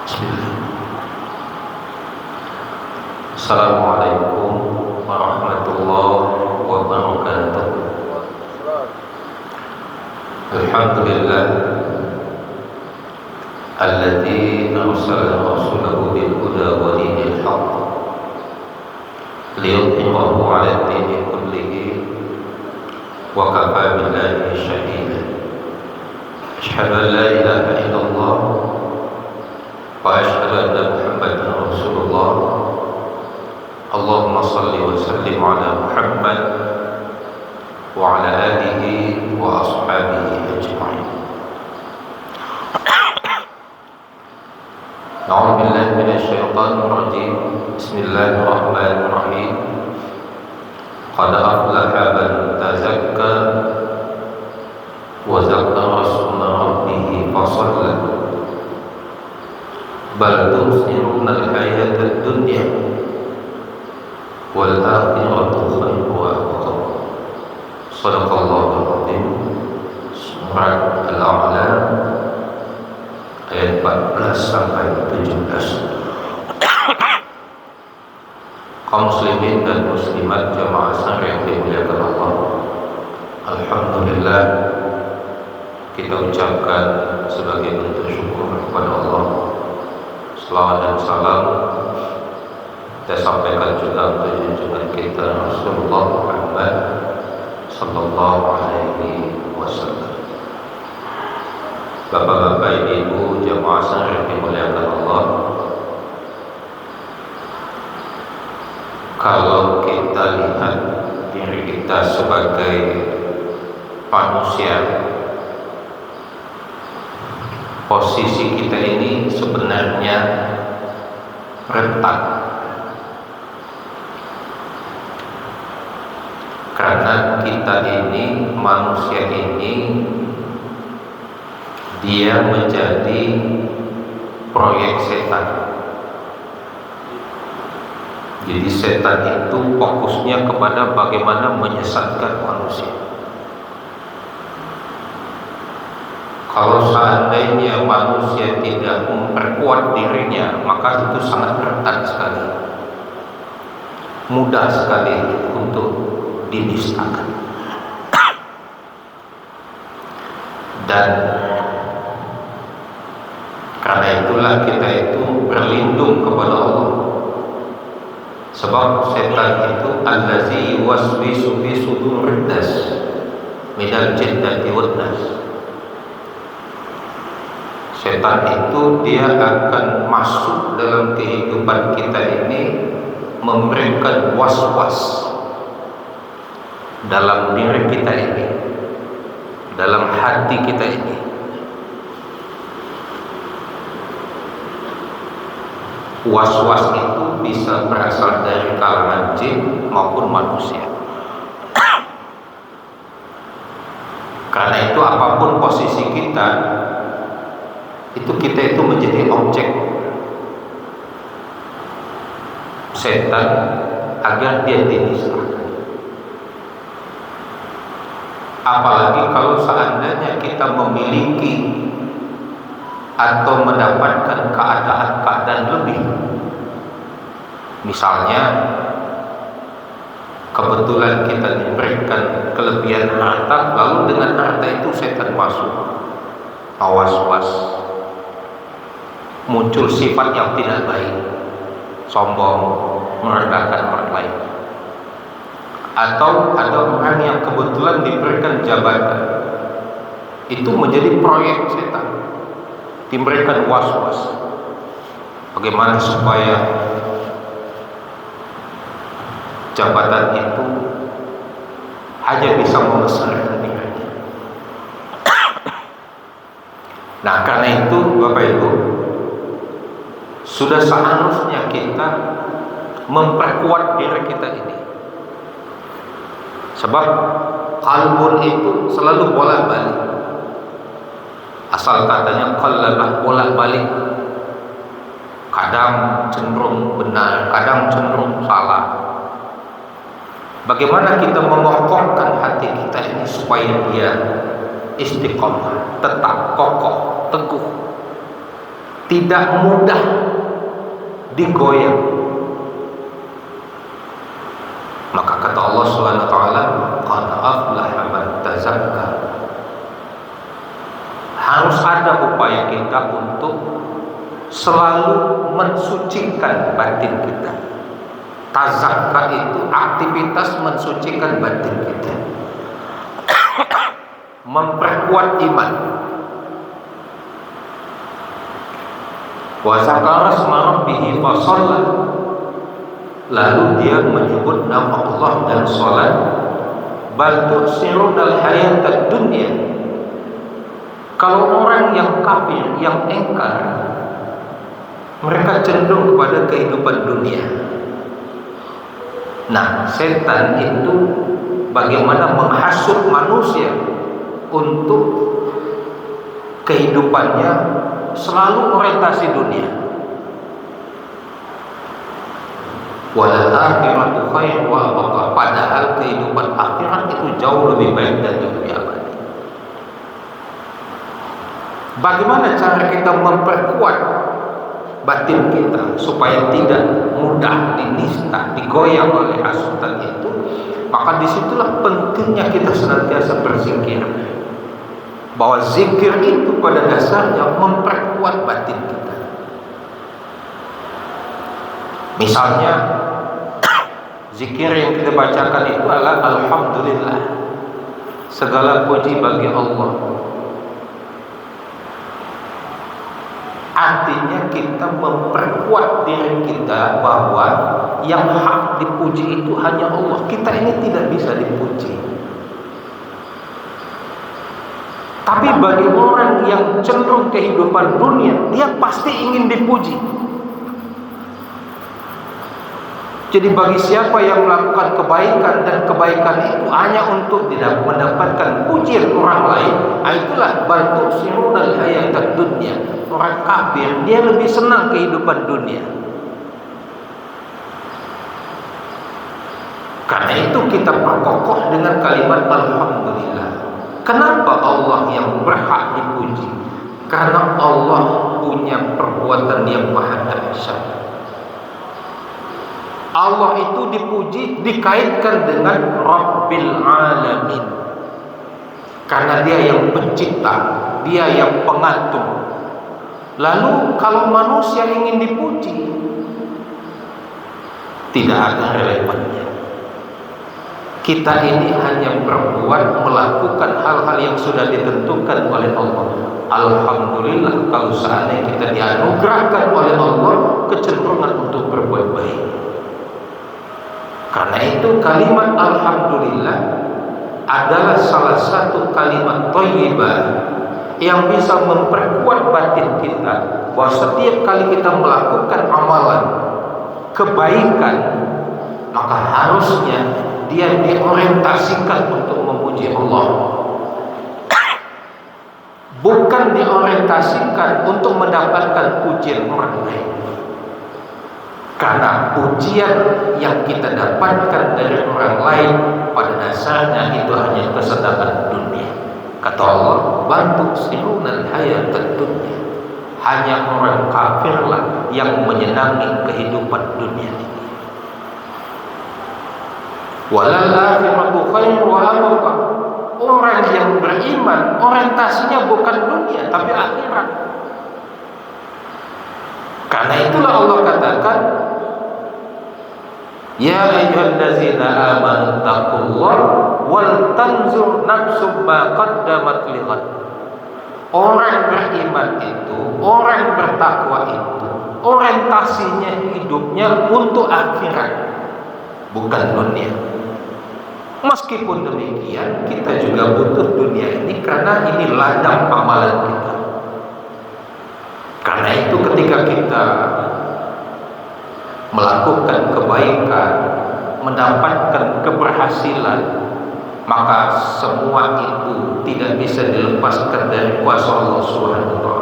Bismillah. Assalamualaikum warahmatullahi wabarakatuh. Alhamdulillah alladzi arsala rasulahu bil huda wa dinil haqq liyudhhirahu 'ala ad-dini kullihi wa kafaa billahi shahida. Asyhadu an la ilaha illallah wa asyhadu anna Muhammadan Rasulullah. Allahumma salli wa sallim ala Muhammad wa ala alihi wa ashabihi ajma'in. A'udzu billahi minasy syaithanir rajim. Bismillahirrahmanirrahim. Qad aflaha man tazakka wa zakara isma rabbih fasalla. Bal tusiruna al-hayata ad-dunya wal akhiratu khairun wa abqa. Shadaqallahul azim. Surat Al-A'la ayat 14 sampai 17. Kaum muslimin dan muslimat jamaah asar yang dimuliakan Allah, alhamdulillah kita ucapkan sebagai bentuk syukur kepada Allah. Selawat dan salam kita sampaikan juga untuk junjungan kita Rasulullah Muhammad sallallahu alaihi wasallam. Bapak-bapak, ibu, jamaah asar yang dimuliakan Allah, kalau kita lihat diri kita sebagai manusia, posisi kita ini sebenarnya rentan, karena kita ini, manusia ini, dia menjadi proyek setan. Jadi setan itu fokusnya kepada bagaimana menyesatkan manusia. Kalau seandainya manusia tidak memperkuat dirinya, maka itu sangat rentan sekali, mudah sekali untuk dinistakan. Dan karena itulah kita itu berlindung kepada Allah. Sebab setan itu allazi yuwaswisu fi sudurin nas minal jinnati wan nas. Setan itu dia akan masuk dalam kehidupan kita ini, memberikan was-was dalam diri kita ini, dalam hati kita ini. Was-was itu bisa berasal dari kalangan jin maupun manusia. Karena itu apapun posisi kita, kita itu menjadi objek setan agar dia dinisahkan. Apalagi kalau seandainya kita memiliki atau mendapatkan keadaan lebih. Misalnya kebetulan kita diberikan kelebihan harta, lalu dengan harta itu setan masuk, was-was, muncul sifat yang tidak baik, sombong, merendahkan orang lain. Atau ada orang yang kebetulan diberikan jabatan, itu menjadi proyek setan, diberikan was-was bagaimana supaya jabatan itu hanya bisa membesarkan dirinya. Nah, karena itu Bapak Ibu, sudah seharusnya kita memperkuat diri kita ini. Sebab qalbun itu selalu bolak-balik. Asal katanya qallabah, bolak-balik. Kadang cenderung benar, kadang cenderung salah. Bagaimana kita mengokohkan hati kita ini supaya dia istiqomah, tetap kokoh, teguh, tidak mudah digoyang. Maka kata Allah Subhanahu wa taala, qad aflaha man tazakka. Harus ada upaya kita untuk selalu mensucikan batin kita. Tazakka itu aktivitas mensucikan batin kita, memperkuat iman. Wa zakara asma rabbih fa shalla, lalu dia menyebut nama Allah dan salat. Bal tu'sirunal hayatad dunya. Kalau orang yang kafir, yang engkar, mereka cenderung kepada kehidupan dunia. Nah, setan itu bagaimana menghasut manusia untuk kehidupannya selalu orientasi dunia. Wal akhiratu khairu wa abqa. Padahal kehidupan akhirat itu jauh lebih baik dari dunia abadi. Bagaimana cara kita memperkuat batin kita supaya tidak mudah dinista, digoyang oleh hasutan itu? Maka disitulah pentingnya kita senantiasa berzikir. Bahwa zikir itu pada dasarnya memperkuat batin kita. Misalnya zikir yang kita bacakan itu adalah alhamdulillah, segala puji bagi Allah. Artinya kita memperkuat diri kita bahwa yang hak dipuji itu hanya Allah. Kita ini tidak bisa dipuji. Tapi bagi orang yang cenderung kehidupan dunia, dia pasti ingin dipuji. Jadi bagi siapa yang melakukan kebaikan dan kebaikan itu hanya untuk tidak mendapatkan pujian orang lain, itulah bantu sirunal hayatad dunya. Orang kafir dia lebih senang kehidupan dunia. Karena itu kita perkokoh dengan kalimat alhamdulillah. Kenapa Allah yang berhak dipuji? Karena Allah punya perbuatan yang maha dahsyat. Allah itu dipuji, dikaitkan dengan Rabbil Alamin. Karena dia yang pencipta, dia yang pengatur. Lalu kalau manusia ingin dipuji, tidak ada relevannya. Kita ini hanya berbuat, melakukan hal-hal yang sudah ditentukan oleh Allah. Alhamdulillah kalau seandainya kita dianugerahkan oleh Allah kecenderungan untuk berbuat baik. Karena itu kalimat alhamdulillah adalah salah satu kalimat thayyibah yang bisa memperkuat batin kita, bahwa setiap kali kita melakukan amalan kebaikan, maka harusnya dia diorientasikan untuk memuji Allah, bukan diorientasikan untuk mendapatkan pujian orang lain. Karena pujian yang kita dapatkan dari orang lain pada dasarnya itu hanya kesenangan dunia. Kata Allah, bantu sirunal hayatad dunya. Hanya orang kafirlah yang menyenangi kehidupan dunia ini. Walal akhiratu khairu wa abqa. Orang yang beriman orientasinya bukan dunia tapi akhirat. Karena itulah Allah katakan, ya ayyuhallazina amanu taqullaha wal tanzur nafsum ma qaddamat lighad. Orang beriman itu, orang bertakwa itu, orientasinya hidupnya untuk akhirat, bukan dunia. Meskipun demikian, kita juga butuh dunia ini karena ini ladang amalan kita. Karena itu ketika kita melakukan kebaikan, mendapatkan keberhasilan, maka semua itu tidak bisa dilepaskan dari kuasa Allah Subhanahu wa taala.